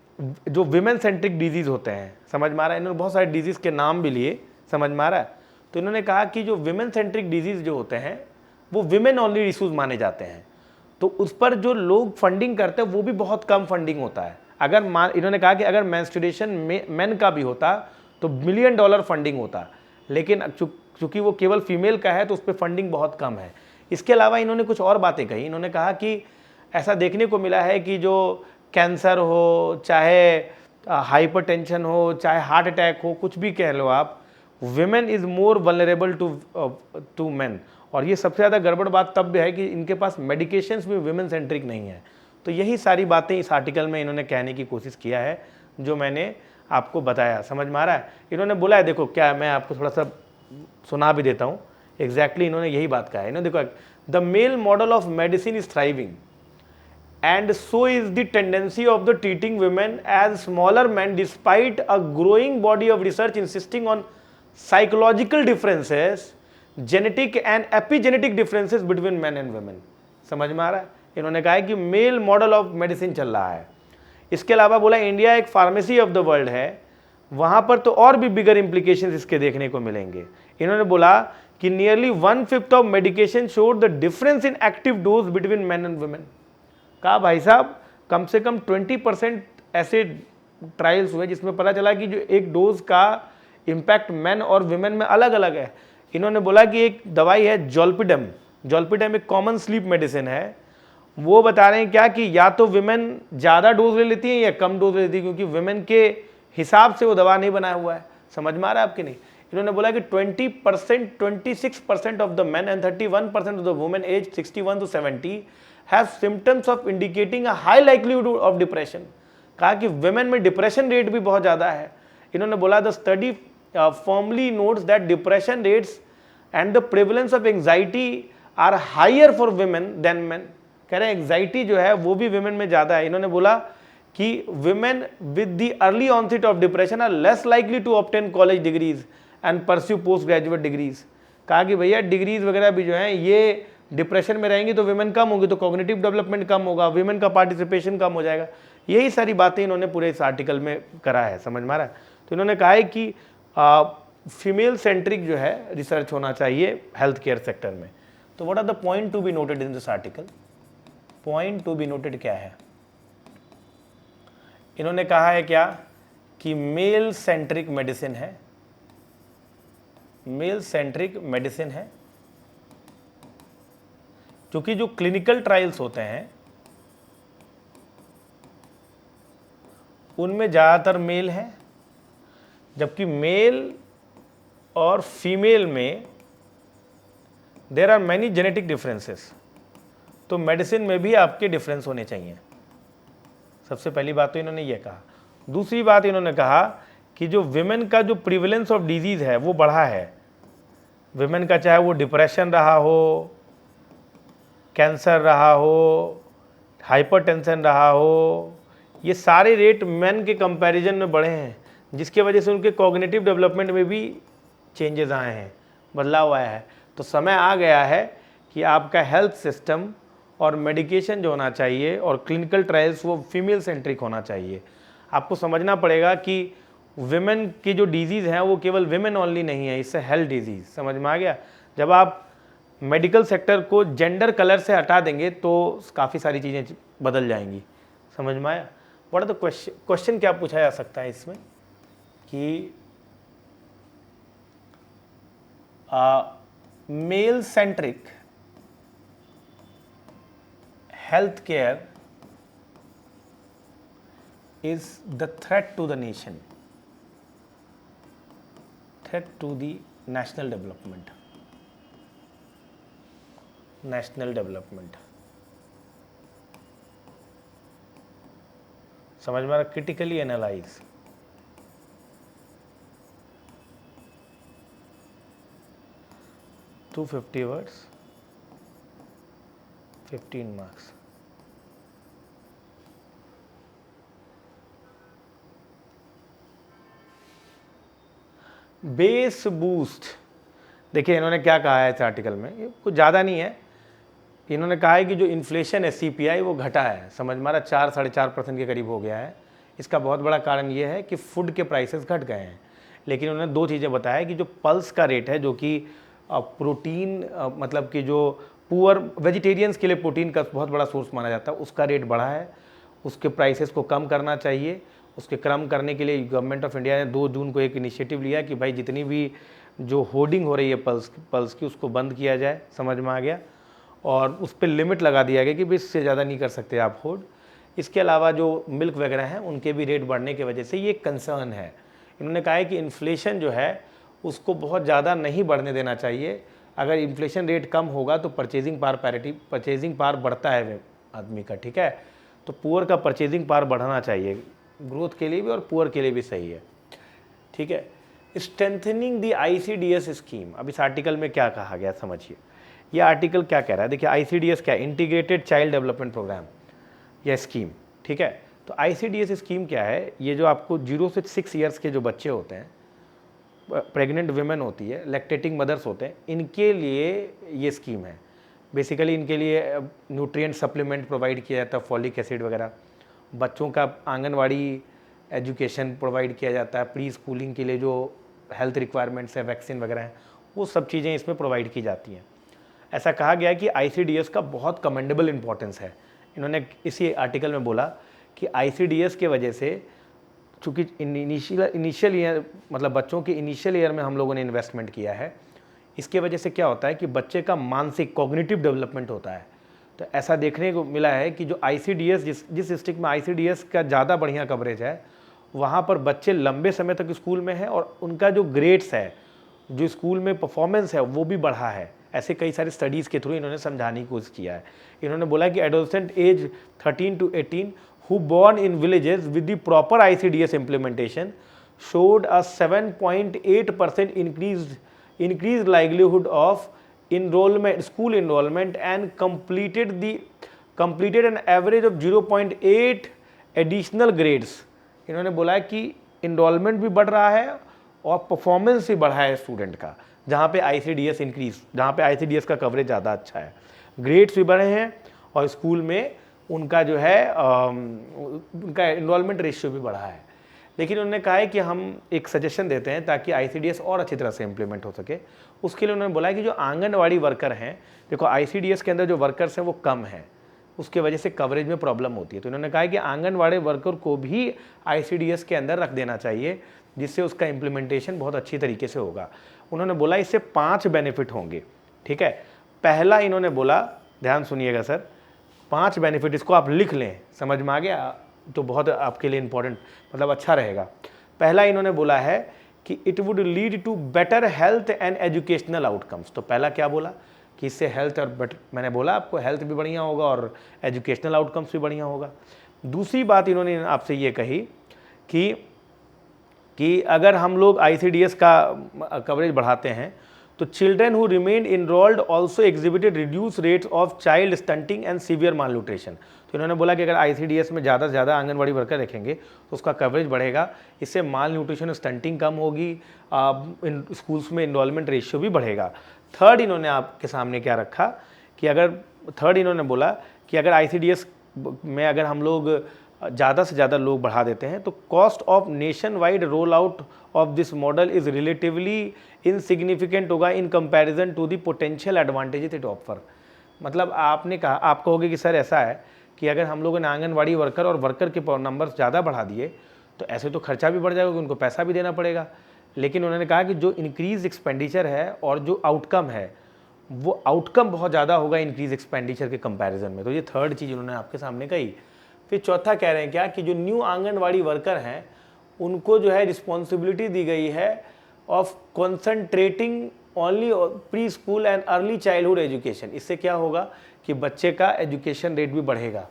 जो विमेन सेंट्रिक डिजीज़ होते हैं, समझ में आ रहा है, इन्होंने बहुत सारे डिजीज़ के नाम भी लिए, समझ में आ रहा है। तो इन्होंने कहा कि जो विमेन सेंट्रिक डिजीज़ जो होते हैं वो विमेन ओनली इशूज़ माने जाते हैं, तो उस पर जो लोग फंडिंग करते हैं वो भी बहुत कम फंडिंग होता है। अगर इन्होंने कहा कि अगर मेंस्ट्रुएशन मेन का भी होता तो $1 मिलियन फंडिंग होता, लेकिन चूंकि वो केवल फीमेल का है तो उस पर फंडिंग बहुत कम है। इसके अलावा इन्होंने कुछ और बातें कही। इन्होंने कहा कि ऐसा देखने को मिला है कि जो कैंसर हो, चाहे हाइपरटेंशन हो, चाहे हार्ट अटैक हो, कुछ भी कह लो आप, women is more vulnerable to men. और ये सबसे ज़्यादा गड़बड़ बात तब है कि इनके पास मेडिकेशंस भी विमेन सेंट्रिक नहीं है। तो यही सारी बातें इस आर्टिकल में इन्होंने कहने की कोशिश किया है जो मैंने आपको बताया। समझ में आ रहा है? इन्होंने बोला है, देखो क्या, मैं आपको थोड़ा सा सुना भी देता हूँ। एग्जैक्टली इन्होंने यही बात कहा है। इन्होंने देखो, the male model of medicine is thriving and so is the tendency of the treating women as smaller men, despite a growing body of research insisting on psychological differences, genetic and epigenetic differences between men and women। समझ में आ रहा है? इन्होंने कहा है कि मेल मॉडल ऑफ मेडिसिन चल रहा है। इसके अलावा बोला इंडिया एक फार्मेसी ऑफ द वर्ल्ड है, वहां पर तो और भी बिगर इंप्लीकेशंस इसके देखने को मिलेंगे। इन्होंने बोला कि nearly 1/5 of medication showed the difference in active dose between main and women. कहा भाई साहब कम से कम 20% ऐसे ट्रायल्स हुए जिसमें पता चला कि जो एक डोज का इम्पैक्ट मेन और विमेन में अलग अलग है। इन्होंने बोला कि एक दवाई है जोल्पिडम एक कॉमन स्लीप मेडिसिन है। वो बता रहे हैं क्या कि या तो विमेन ज़्यादा डोज ले लेती हैं या कम डोज ले लेती है, क्योंकि विमेन के हिसाब से वो दवा नहीं बनाया हुआ है। समझ में आ रहा है आपके नहीं? इन्होंने बोला कि 20%, 26% of the men and 31% of the women age 61 to 70 have symptoms of indicating a high likelihood of depression. कहा कि वुमेन में डिप्रेशन रेट भी बहुत ज़्यादा है। इन्होंने बोला the study formally notes that depression rates and the prevalence of anxiety are higher for women than men. कह रहे हैं एंग्जाइटी जो है वो भी वुमेन में ज़्यादा है। इन्होंने बोला कि women with the early onset of depression are less likely to obtain college degrees and pursue post graduate degrees. कहा कि भैया डिग्रीज वगैरह भी जो हैं ये डिप्रेशन में रहेंगी तो वुमेन कम होगी, तो कॉग्निटिव डेवलपमेंट कम होगा, वुमेन का पार्टिसिपेशन कम हो जाएगा। यही सारी बातें इन्होंने पूरे इस आर्टिकल में करा है, समझ में आ रहा है। तो इन्होंने कहा है कि फीमेल सेंट्रिक जो है रिसर्च होना चाहिए हेल्थ केयर सेक्टर में। तो what are the point to be noted in this article? Point to be noted क्या है? इन्होंने कहा है क्या कि मेल सेंट्रिक मेडिसिन है, मेल सेंट्रिक मेडिसिन है, क्योंकि जो क्लिनिकल ट्रायल्स होते हैं उनमें ज़्यादातर मेल है, जबकि मेल और फीमेल में there are many genetic differences. तो मेडिसिन में भी आपके डिफरेंस होने चाहिए। सबसे पहली बात तो इन्होंने ये कहा। दूसरी बात इन्होंने कहा कि जो विमेन का जो प्रिवेलेंस ऑफ डिजीज़ है वो बढ़ा है। विमेन का चाहे वो डिप्रेशन रहा हो, कैंसर रहा हो, हाइपरटेंशन रहा हो, ये सारे रेट मेन के कंपैरिजन में बढ़े हैं, जिसके वजह से उनके कॉग्निटिव डेवलपमेंट में भी चेंजेस आए हैं, बदलाव आया है। तो समय आ गया है कि आपका हेल्थ सिस्टम और मेडिकेशन जो होना चाहिए और क्लिनिकल ट्रायल्स वो फीमेल सेंट्रिक होना चाहिए। आपको समझना पड़ेगा कि विमेन की जो डिजीज़ हैं वो केवल विमेन ओनली नहीं है, इससे हेल्थ डिजीज़, समझ में आ गया। जब आप मेडिकल सेक्टर को जेंडर कलर से हटा देंगे तो काफ़ी सारी चीज़ें बदल जाएंगी, समझ में आया। व्हाट आर द क्वेश्चन क्या पूछा जा सकता है इसमें कि male centric health care is the threat to the nation, threat to the national development, समझ में आ रहा? Critically analyse. To 250 words, 15 marks. Base boost, देखिए इन्होंने क्या कहा है इस आर्टिकल में, ये कुछ ज़्यादा नहीं है। इन्होंने कहा है कि जो इन्फ्लेशन है CPI वो घटा है, समझ में आ रहा, 4-4.5% के करीब हो गया है। इसका बहुत बड़ा कारण ये है कि फूड के प्राइसेस घट गए हैं। लेकिन उन्होंने दो चीज़ें बताया कि जो पल्स का रेट है, जो कि प्रोटीन मतलब कि जो पुअर वेजिटेरियंस के लिए प्रोटीन का बहुत बड़ा सोर्स माना जाता है, उसका रेट बढ़ा है। उसके प्राइसेस को कम करना चाहिए। उसके कम करने के लिए गवर्नमेंट ऑफ इंडिया ने 2 जून को एक इनिशिएटिव लिया कि भाई जितनी भी जो होर्डिंग हो रही है पल्स की उसको बंद किया जाए, समझ में आ गया। और उस पर लिमिट लगा दिया गया कि भाई इससे ज़्यादा नहीं कर सकते आप होर्ड। इसके अलावा जो मिल्क वगैरह हैं उनके भी रेट बढ़ने की वजह से ये कंसर्न है। इन्होंने कहा है कि इन्फ्लेशन जो है उसको बहुत ज़्यादा नहीं बढ़ने देना चाहिए। अगर इन्फ्लेशन रेट कम होगा तो परचेजिंग पावर बढ़ता है आदमी का, ठीक है। तो पुअर का परचेजिंग पावर बढ़ाना चाहिए, ग्रोथ के लिए भी और पुअर के लिए भी सही है, ठीक है। स्ट्रेंथनिंग द ICDS स्कीम, अब इस आर्टिकल में क्या कहा गया समझिए। ये आर्टिकल क्या कह रहा है, देखिए ICDS क्या है, इंटीग्रेटेड चाइल्ड डेवलपमेंट प्रोग्राम या स्कीम, ठीक है। तो ICDS स्कीम क्या है, ये जो आपको 0 से 6 ईयर्स के जो बच्चे होते हैं, प्रेग्नेंट वुमेन होती है, लैक्टेटिंग मदर्स होते हैं, इनके लिए ये स्कीम है। बेसिकली इनके लिए न्यूट्रिएंट सप्लीमेंट प्रोवाइड किया जाता है, फॉलिक एसिड वगैरह। बच्चों का आंगनवाड़ी एजुकेशन प्रोवाइड किया जाता है, प्री स्कूलिंग के लिए जो हेल्थ रिक्वायरमेंट्स है, वैक्सीन वगैरह हैं, वो सब चीज़ें इसमें प्रोवाइड की जाती हैं। ऐसा कहा गया है कि ICDS का बहुत कमेंडेबल इंपॉर्टेंस है। इन्होंने इसी आर्टिकल में बोला कि ICDS के वजह से, चूँकि इनिशियल ईयर मतलब बच्चों के इनिशियल ईयर में हम लोगों ने इन्वेस्टमेंट किया है, इसके वजह से क्या होता है कि बच्चे का मानसिक कॉग्निटिव डेवलपमेंट होता है। तो ऐसा देखने को मिला है कि जो ICDS जिस डिस्ट्रिक्ट में ICDS का ज़्यादा बढ़िया कवरेज है, वहाँ पर बच्चे लंबे समय तक स्कूल में हैं और उनका जो ग्रेड्स है जो स्कूल में परफॉर्मेंस है वो भी बढ़ा है। ऐसे कई सारे स्टडीज़ के थ्रू इन्होंने समझाने की कोशिश किया है। इन्होंने बोला कि adolescent age 13 to 18 who born in villages with the proper ICDS implementation showed a 7.8% increased likelihood of school enrollment and completed an average of 0.8 additional grades. इन्होंने बोला कि इनरोलमेंट भी बढ़ रहा है और परफॉर्मेंस भी बढ़ा है स्टूडेंट का, जहाँ पे आईसीडीएस का कवरेज ज़्यादा अच्छा है, ग्रेड्स भी बढ़े हैं और स्कूल में उनका जो है उनका इनरोलमेंट रेशियो भी बढ़ा है। लेकिन उन्होंने कहा है कि हम एक सजेशन देते हैं ताकि आईसीडीएस और अच्छी तरह से इम्प्लीमेंट हो सके। उसके लिए उन्होंने बोला कि जो आंगनवाड़ी वर्कर हैं, देखो आईसीडीएस के अंदर जो वर्कर्स हैं वो कम हैं, उसके वजह से कवरेज में प्रॉब्लम होती है। तो इन्होंने कहा है कि आंगनवाड़ी वर्कर को भी आईसीडीएस के अंदर रख देना चाहिए, जिससे उसका इम्प्लीमेंटेशन बहुत अच्छी तरीके से होगा। उन्होंने बोला इससे 5 बेनिफिट होंगे, ठीक है। पहला इन्होंने बोला, ध्यान सुनिएगा सर, 5 बेनिफिट, इसको आप लिख लें, समझ में आ गया तो बहुत आपके लिए इंपॉर्टेंट, मतलब अच्छा रहेगा। पहला इन्होंने बोला है कि it would lead to better health and educational outcomes. तो पहला क्या बोला कि इससे हेल्थ और मैंने बोला आपको हेल्थ भी बढ़िया होगा और एजुकेशनल आउटकम्स भी बढ़िया होगा। दूसरी बात इन्होंने आपसे ये कही कि अगर हम लोग आईसीडीएस का कवरेज बढ़ाते हैं तो children who remain enrolled also exhibited reduce rates of child stunting and severe mall nutrition. तो इन्होंने बोला कि अगर आईसीडीएस में ज़्यादा से ज़्यादा आंगनवाड़ी वर्कर रखेंगे तो उसका कवरेज बढ़ेगा, इससे माल न्यूट्रिशन और स्टंटिंग कम होगी, स्कूल्स में इनरोलमेंट रेशियो भी बढ़ेगा। थर्ड इन्होंने आपके सामने क्या रखा कि थर्ड इन्होंने बोला कि अगर आईसीडीएस में अगर हम लोग ज़्यादा से ज़्यादा लोग बढ़ा देते हैं तो cost of nationwide roll out of this model is relatively insignificant होगा in comparison to the potential advantages it offer. मतलब आपने कहा, आप कहोगे कि सर ऐसा है कि अगर हम लोगों ने आंगनवाड़ी वर्कर और वर्कर के नंबर्स ज़्यादा बढ़ा दिए तो ऐसे तो खर्चा भी बढ़ जाएगा क्योंकि उनको पैसा भी देना पड़ेगा। लेकिन उन्होंने कहा कि जो इंक्रीज एक्सपेंडिचर है और जो आउटकम है वो आउटकम बहुत ज़्यादा होगा इंक्रीज एक्सपेंडिचर के कंपैरिजन में। तो ये थर्ड चीज़ उन्होंने आपके सामने कही। फिर चौथा कह रहे हैं क्या कि जो न्यू आंगनवाड़ी वर्कर हैं उनको जो है रिस्पॉन्सिबिलिटी दी गई है of concentrating only pre school and early childhood education. इससे क्या होगा कि बच्चे का एजुकेशन रेट भी बढ़ेगा।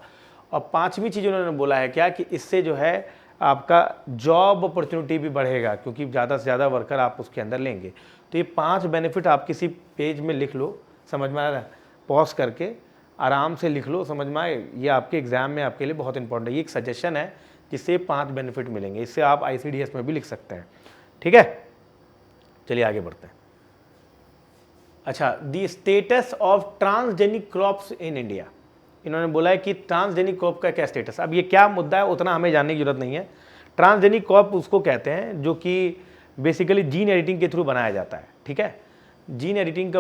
और पांचवी चीज़ उन्होंने बोला है क्या कि इससे जो है आपका जॉब अपॉर्चुनिटी भी बढ़ेगा क्योंकि ज़्यादा से ज़्यादा वर्कर आप उसके अंदर लेंगे। तो ये 5 बेनिफिट आप किसी पेज में लिख लो, समझ में आ रहा है, पॉज करके आराम से लिख लो, समझ में आए, ये आपके एग्जाम में आपके लिए बहुत इंपॉर्टेंट है। ये एक सजेशन है जिससे 5 बेनिफिट मिलेंगे, इससे आप आईसीडीएस में भी लिख सकते हैं, ठीक है। चलिए आगे बढ़ते हैं। अच्छा, the status of transgenic crops in India. इन्होंने बोला है कि ट्रांसजेनिक क्रॉप का क्या स्टेटस। अब ये क्या मुद्दा है उतना हमें जानने की जरूरत नहीं है। ट्रांसजेनिक क्रॉप उसको कहते हैं जो कि बेसिकली जीन एडिटिंग के थ्रू बनाया जाता है, ठीक है। जीन एडिटिंग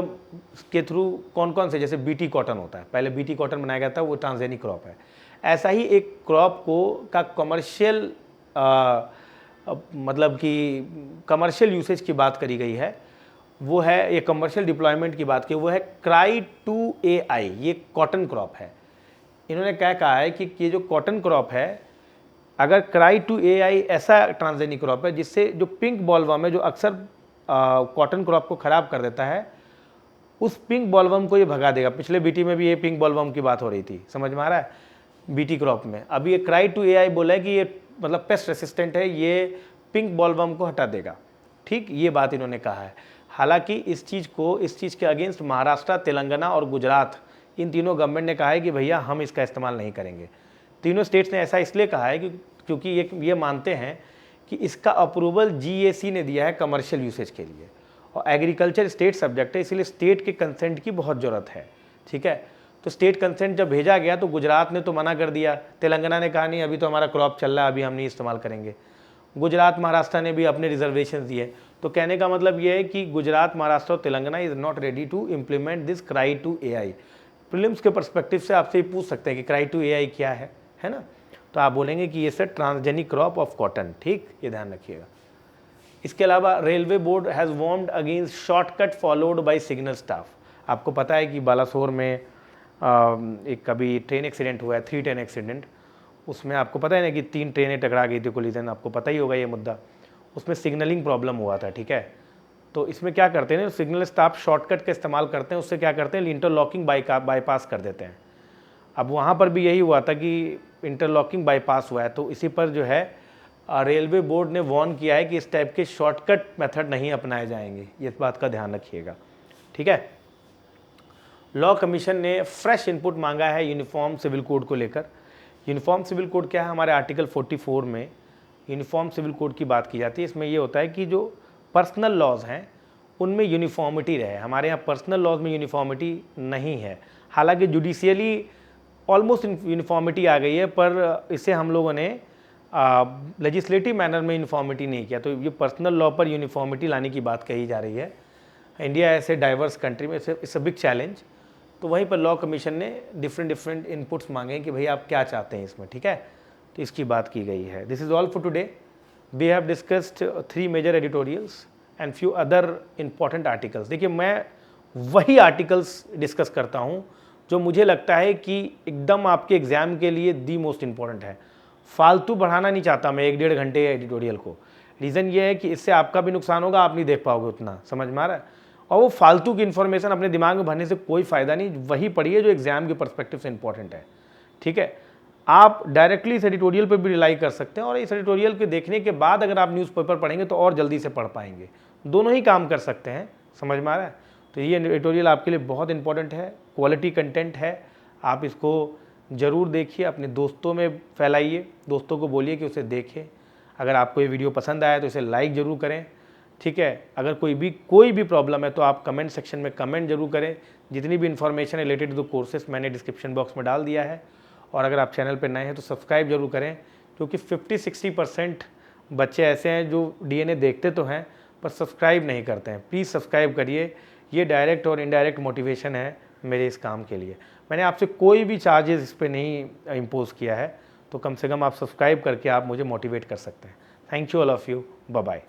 के थ्रू कौन कौन से, जैसे बीटी कॉटन होता है, पहले बीटी कॉटन बनाया गया था, वो ट्रांसजेनिक क्रॉप है। ऐसा ही एक क्रॉप का कमर्शियल मतलब कि कमर्शियल यूसेज की बात करी गई है, वो है ये कमर्शियल डिप्लॉयमेंट की बात की, वो है Cry2AI। ये कॉटन क्रॉप है। इन्होंने क्या कहा है कि ये जो कॉटन क्रॉप है, अगर Cry2AI ऐसा ट्रांसजेनिक क्रॉप है जिससे जो पिंक बॉलवर्म है जो अक्सर कॉटन क्रॉप को ख़राब कर देता है, उस पिंक बॉलवर्म को ये भगा देगा। पिछले बीटी में भी ये पिंक बॉलवर्म की बात हो रही थी, समझ में आ रहा है, बीटी क्रॉप में। अभी ये Cry2AI बोला है कि ये मतलब पेस्ट रेसिस्टेंट है, ये पिंक बॉलवर्म को हटा देगा, ठीक, ये बात इन्होंने कहा है। हालांकि इस चीज़ के अगेंस्ट महाराष्ट्र, तेलंगाना और गुजरात, इन तीनों गवर्नमेंट ने कहा है कि भैया हम इसका इस्तेमाल नहीं करेंगे। तीनों स्टेट्स ने ऐसा इसलिए कहा है क्योंकि ये मानते हैं कि इसका अप्रूवल GAC ने दिया है कमर्शियल यूसेज के लिए, और एग्रीकल्चर स्टेट सब्जेक्ट है, इसलिए स्टेट के कंसेंट की बहुत ज़रूरत है, ठीक है। तो स्टेट कंसेंट जब भेजा गया तो गुजरात ने तो मना कर दिया, तेलंगाना ने कहा नहीं अभी तो हमारा क्रॉप चल रहा है, अभी हम नहीं इस्तेमाल करेंगे। गुजरात, महाराष्ट्र ने भी अपने रिजर्वेशन दिए। तो कहने का मतलब ये है कि गुजरात, महाराष्ट्र और Telangana is not ready to implement this Cry2AI। Prelims के पर्सपेक्टिव से आपसे पूछ सकते हैं कि Cry2AI क्या है ना, तो आप बोलेंगे कि ये sir transgenic crop of cotton, ठीक, ये ध्यान रखिएगा। इसके अलावा railway board has warned against shortcut followed buy signal staff. आपको पता है कि बालासोर में एक कभी ट्रेन एक्सीडेंट हुआ है, 310 एक्सीडेंट, उसमें आपको पता है ना कि 3 ट्रेनें टकरा गई थी कोलिजन, आपको पता ही होगा ये मुद्दा। उसमें सिग्नलिंग प्रॉब्लम हुआ था, ठीक है। तो इसमें क्या करते हैं, सिग्नल स्टॉप शॉर्टकट का इस्तेमाल करते हैं, उससे क्या करते हैं, इंटरलॉकिंग बाईपास कर देते हैं। अब वहाँ पर भी यही हुआ था कि इंटरलॉकिंग बाईपास हुआ है, तो इसी पर जो है रेलवे बोर्ड ने वार्न किया है कि इस टाइप के शॉर्टकट मेथड नहीं अपनाए जाएंगे, ये इस बात का ध्यान रखिएगा। ठीक है। लॉ कमीशन ने फ्रेश इनपुट मांगा है यूनिफॉर्म सिविल कोड को लेकर। यूनिफॉर्म सिविल कोड क्या है, हमारे आर्टिकल 44 में यूनिफॉर्म सिविल कोड की बात की जाती है। इसमें ये होता है कि जो पर्सनल लॉज हैं उनमें यूनिफॉर्मिटी रहे। हमारे यहाँ पर्सनल लॉज में यूनिफॉर्मिटी नहीं है, हालांकि जुडिशियली ऑलमोस्ट यूनिफॉर्मिटी आ गई है, पर इसे हम लोगों ने लेजिस्लेटिव मैनर में यूनिफॉर्मिटी नहीं किया। तो ये पर्सनल लॉ पर यूनिफॉर्मिटी लाने की बात कही जा रही है। इंडिया ऐसे डाइवर्स कंट्री में इट्स अ बिग चैलेंज। तो वहीं पर लॉ कमीशन ने डिफरेंट इनपुट्स मांगे कि भाई आप क्या चाहते हैं इसमें। ठीक है, तो इसकी बात की गई है। This is all for today. We have discussed 3 major editorials and few other important articles. देखिए, मैं वही आर्टिकल्स डिस्कस करता हूँ जो मुझे लगता है कि एकदम आपके एग्जाम के लिए दी मोस्ट इंपॉर्टेंट है। फालतू बढ़ाना नहीं चाहता मैं 1-1.5 घंटे एडिटोरियल को। रीज़न ये है कि इससे आपका भी नुकसान होगा, आप नहीं देख पाओगे उतना, समझ में आ रहा है। और वो फालतू की इन्फॉर्मेशन अपने दिमाग में भरने से कोई फ़ायदा नहीं। वही पढ़िए जो एग्जाम के पर्सपेक्टिव से इंपॉर्टेंट है। ठीक है, आप डायरेक्टली इस एडिटोरियल पर भी रिलाई कर सकते हैं, और इस एडिटोरियल के देखने के बाद अगर आप न्यूज़पेपर पढ़ेंगे तो और जल्दी से पढ़ पाएंगे। दोनों ही काम कर सकते हैं, समझ में आ रहा है। तो ये एडिटोरियल आपके लिए बहुत इंपॉर्टेंट है, क्वालिटी कंटेंट है। आप इसको ज़रूर देखिए, अपने दोस्तों में फैलाइए, दोस्तों को बोलिए कि उसे देखें। अगर आपको ये वीडियो पसंद आया तो इसे लाइक ज़रूर करें। ठीक है, अगर कोई भी प्रॉब्लम है तो आप कमेंट सेक्शन में कमेंट जरूर करें। जितनी भी इन्फॉर्मेशन रिलेटेड टू कोर्सेज मैंने डिस्क्रिप्शन बॉक्स में डाल दिया है। और अगर आप चैनल पर नए हैं तो सब्सक्राइब जरूर करें, क्योंकि 50-60% बच्चे ऐसे हैं जो डीएनए देखते तो हैं पर सब्सक्राइब नहीं करते हैं। प्लीज़ सब्सक्राइब करिए, ये डायरेक्ट और इनडायरेक्ट मोटिवेशन है मेरे इस काम के लिए। मैंने आपसे कोई भी चार्जेस इस पर नहीं इम्पोज किया है, तो कम से कम आप सब्सक्राइब करके आप मुझे मोटिवेट कर सकते हैं। Thank you all of you, bye bye.